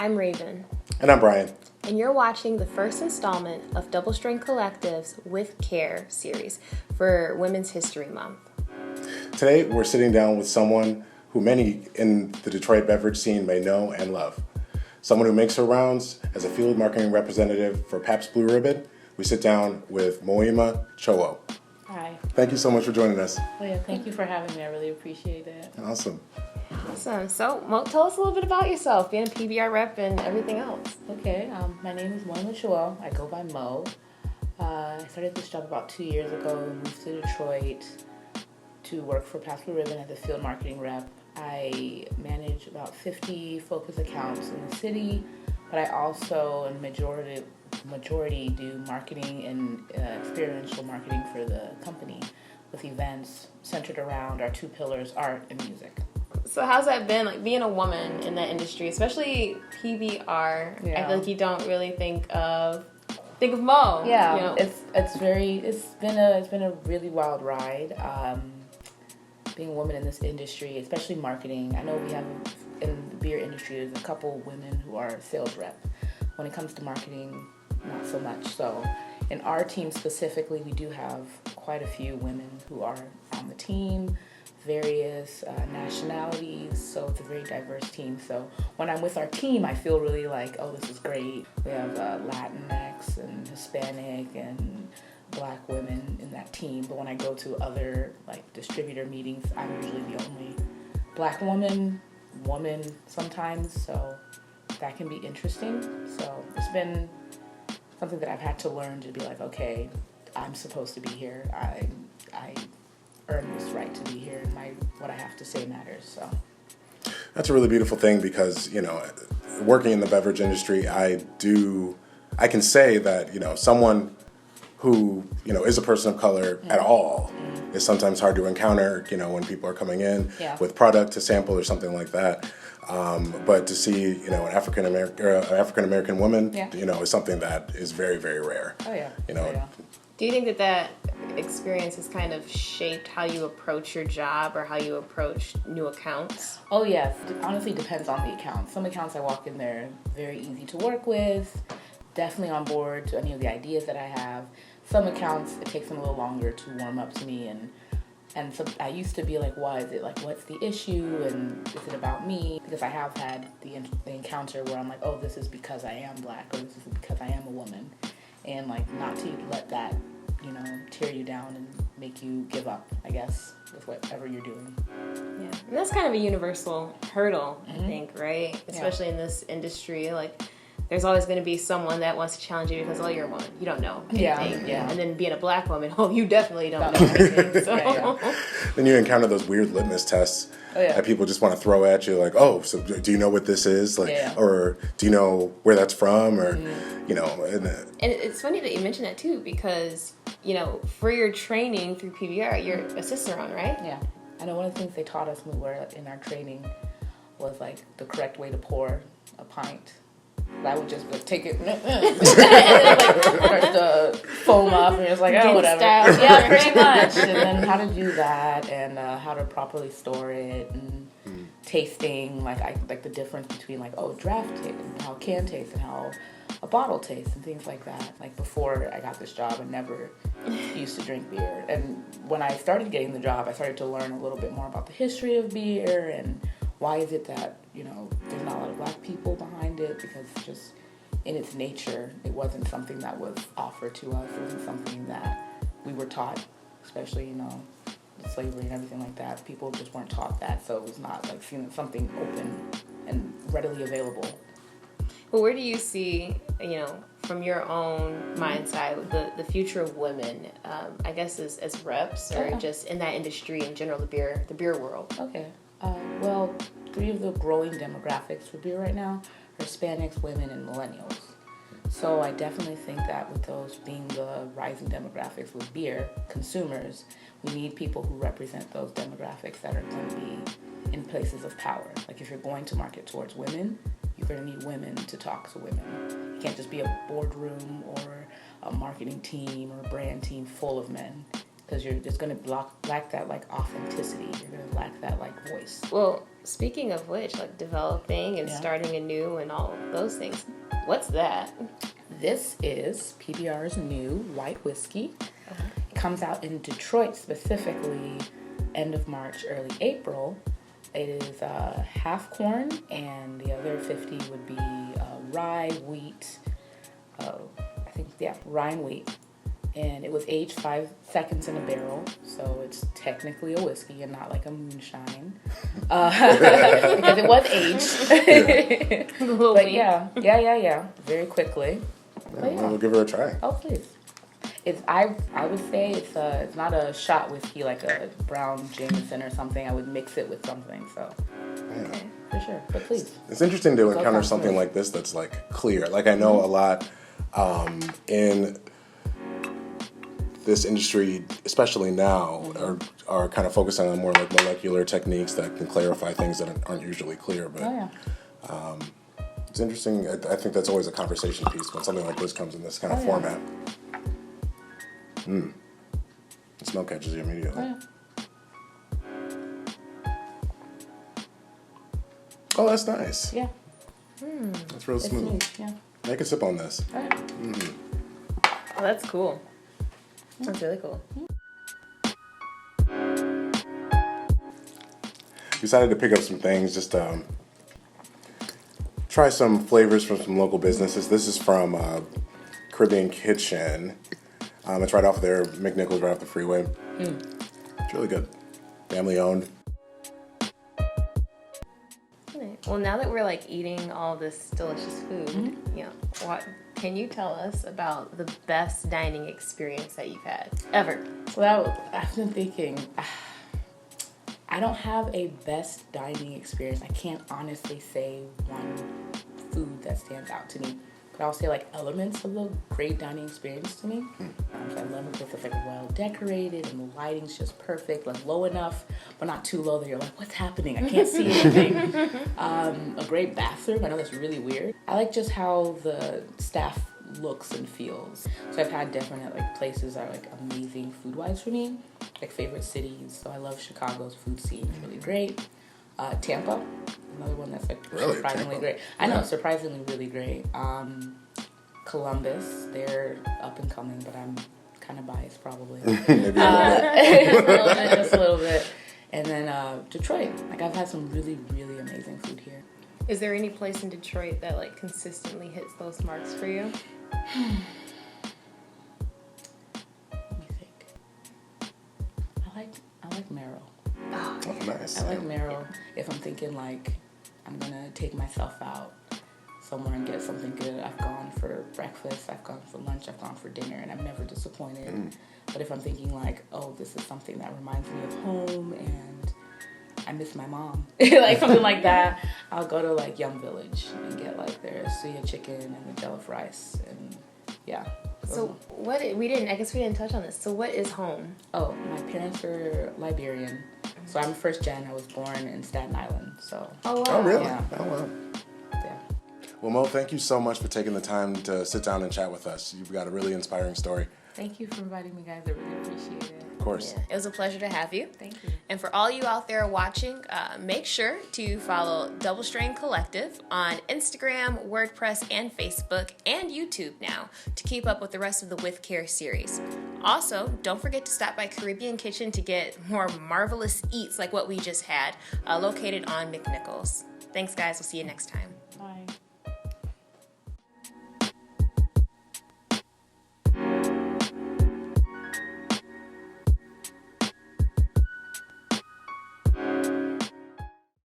I'm Raven. And I'm Brian. And you're watching the first installment of Double String Collective's With Care series for Women's History Month. Today, we're sitting down with someone who many in the Detroit beverage scene may know and love. Someone who makes her rounds as a field marketing representative for Pabst Blue Ribbon. We sit down with Moima Chowoe. Hi. Thank you so much for joining us. Oh yeah, thank you for having me. I really appreciate it. Awesome. Awesome. So, Mo, tell us a little bit about yourself, being a PBR rep and everything else. Okay, my name is Moima Chowoe. I go by Mo. I started this job about 2 years ago, moved to Detroit to work for Pabst Blue Ribbon as a field marketing rep. I manage about 50 focus accounts in the city, but I also, in majority do marketing and experiential marketing for the company with events centered around our two pillars, art and music. So how's that been, like being a woman in that industry, especially PBR? Yeah. I feel like you don't really think of Mo. Yeah, you know? it's been a really wild ride. Being a woman in this industry, especially marketing. I know we have in the beer industry, there's a couple women who are sales rep. When it comes to marketing, not so much. So in our team specifically, we do have quite a few women who are on the team, various nationalities, so it's a very diverse team. So when I'm with our team, I feel really like, oh, this is great. We have Latinx and Hispanic and Black women in that team. But when I go to other like distributor meetings, I'm usually the only Black woman sometimes. So that can be interesting. So it's been something that I've had to learn to be like, okay, I'm supposed to be here. I earn this right to be here, and what I have to say matters. So That's a really beautiful thing because, working in the beverage industry, I can say that, someone who, is a person of color at all is sometimes hard to encounter, when people are coming in with product to sample or something like that. But to see, an African American woman, is something that is very, very rare. Oh yeah. Do you think that experience has kind of shaped how you approach your job or how you approach new accounts? Oh yes, it honestly depends on the account. Some accounts I walk in there very easy to work with, definitely on board to any of the ideas that I have. Some accounts it takes them a little longer to warm up to me, and so I used to be like, why is it like, what's the issue, and is it about me? Because I have had the encounter where I'm like, oh, this is because I am Black, or this is because I am a woman, and like not to let that tear you down and make you give up, I guess, with whatever you're doing. Yeah, and that's kind of a universal hurdle, I think, right? Especially in this industry, like there's always going to be someone that wants to challenge you because, oh, you're a woman, you don't know anything. Yeah. And then being a Black woman, oh, you definitely don't know anything. So. Then you encounter those weird litmus tests that people just want to throw at you, like, oh, so do you know what this is? Like, or do you know where that's from? Or, And it's funny that you mention that, too, because, for your training through PBR, you're a Cicerone, right? Yeah. I know one of the things they taught us when we were in our training was, like, the correct way to pour a pint. I would just like take it and start to foam up, and it's like, oh, whatever. Yeah, pretty much. And then how to do that, and how to properly store it, and tasting, like the difference between like, oh, draft taste and how can taste and how a bottle tastes and things like that. Like before I got this job, I never used to drink beer, and when I started getting the job, I started to learn a little bit more about the history of beer and why is it that, there's not a lot of Black people behind it, because just in its nature, it wasn't something that was offered to us. It wasn't something that we were taught, especially, slavery and everything like that. People just weren't taught that, so it was not like seeing something open and readily available. Well, where do you see, from your own mindset, the future of women, I guess as reps or just in that industry in general, the beer world? Okay. Well, 3 of the growing demographics for beer right now are Hispanics, women, and millennials. So I definitely think that with those being the rising demographics with beer consumers, we need people who represent those demographics that are going to be in places of power. Like if you're going to market towards women, you're going to need women to talk to women. You can't just be a boardroom or a marketing team or a brand team full of men, because you're just going to lack that like authenticity. You're going to lack that like voice. Well, speaking of which, like developing and starting anew and all of those things, what's that? This is PBR's new white whiskey. It comes out in Detroit specifically end of March, early April. It is half corn, and the other 50 would be rye, wheat, rye and wheat. And it was aged 5 seconds in a barrel, so it's technically a whiskey and not like a moonshine. Because it was aged. But yeah, very quickly. We'll give her a try. Oh, please. I would say it's not a shot whiskey like a brown Jameson or something. I would mix it with something, so. Yeah. For sure, but please. It's interesting to encounter something like this that's like clear. Like I know a lot in this industry, especially now, are kind of focusing on more like molecular techniques that can clarify things that aren't usually clear. But it's interesting. I think that's always a conversation piece when something like this comes in this kind of format. The smell catches you immediately. Oh, that's nice. Yeah. That's real smooth. Yeah. Make a sip on this. Oh, that's cool. That's really cool. Decided to pick up some things, just try some flavors from some local businesses. This is from Carribean Citchen. It's right off there, McNichols, right off the freeway. It's really good. Family owned. Well, now that we're like eating all this delicious food, what can you tell us about the best dining experience that you've had ever? Well, I've been thinking, I don't have a best dining experience. I can't honestly say one food that stands out to me. But I'll say like elements of a great dining experience to me. So I love it if it's like well decorated and the lighting's just perfect, like low enough, but not too low that you're like, what's happening? I can't see anything. A great bathroom. I know that's really weird. I like just how the staff looks and feels. So I've had different like places that are like amazing food-wise for me, like favorite cities. So I love Chicago's food scene. It's really great. Tampa, another one that's like surprisingly great. I know, surprisingly really great. Columbus, they're up and coming, but I'm kind of biased probably. Maybe a just a little bit. And then Detroit, like I've had some really, really amazing food here. Is there any place in Detroit that like consistently hits those marks for you? Let me think. I like Merrill. Oh, nice. I like Merrill if I'm thinking like I'm gonna take myself out somewhere and get something good. I've gone for breakfast, I've gone for lunch, I've gone for dinner, and I'm never disappointed. But if I'm thinking like, oh, this is something that reminds me of home and I miss my mom, like something like that, I'll go to like Yum Village and get like their suya chicken and the jollof rice and yeah. So I guess we didn't touch on this. So what is home? Oh, my parents are Liberian. So I'm first gen. I was born in Staten Island. So. Oh wow. Oh really? Yeah. Oh wow. Yeah. Well, Mo, thank you so much for taking the time to sit down and chat with us. You've got a really inspiring story. Thank you for inviting me, guys. I really appreciate it. Of course. Yeah, it was a pleasure to have you. Thank you. And for all you out there watching, make sure to follow Double Strain Collective on Instagram, WordPress, and Facebook, and YouTube now to keep up with the rest of the With Care series. Also, don't forget to stop by Carribean Citchen to get more marvelous eats like what we just had, located on McNichols. Thanks, guys. We'll see you next time. Bye.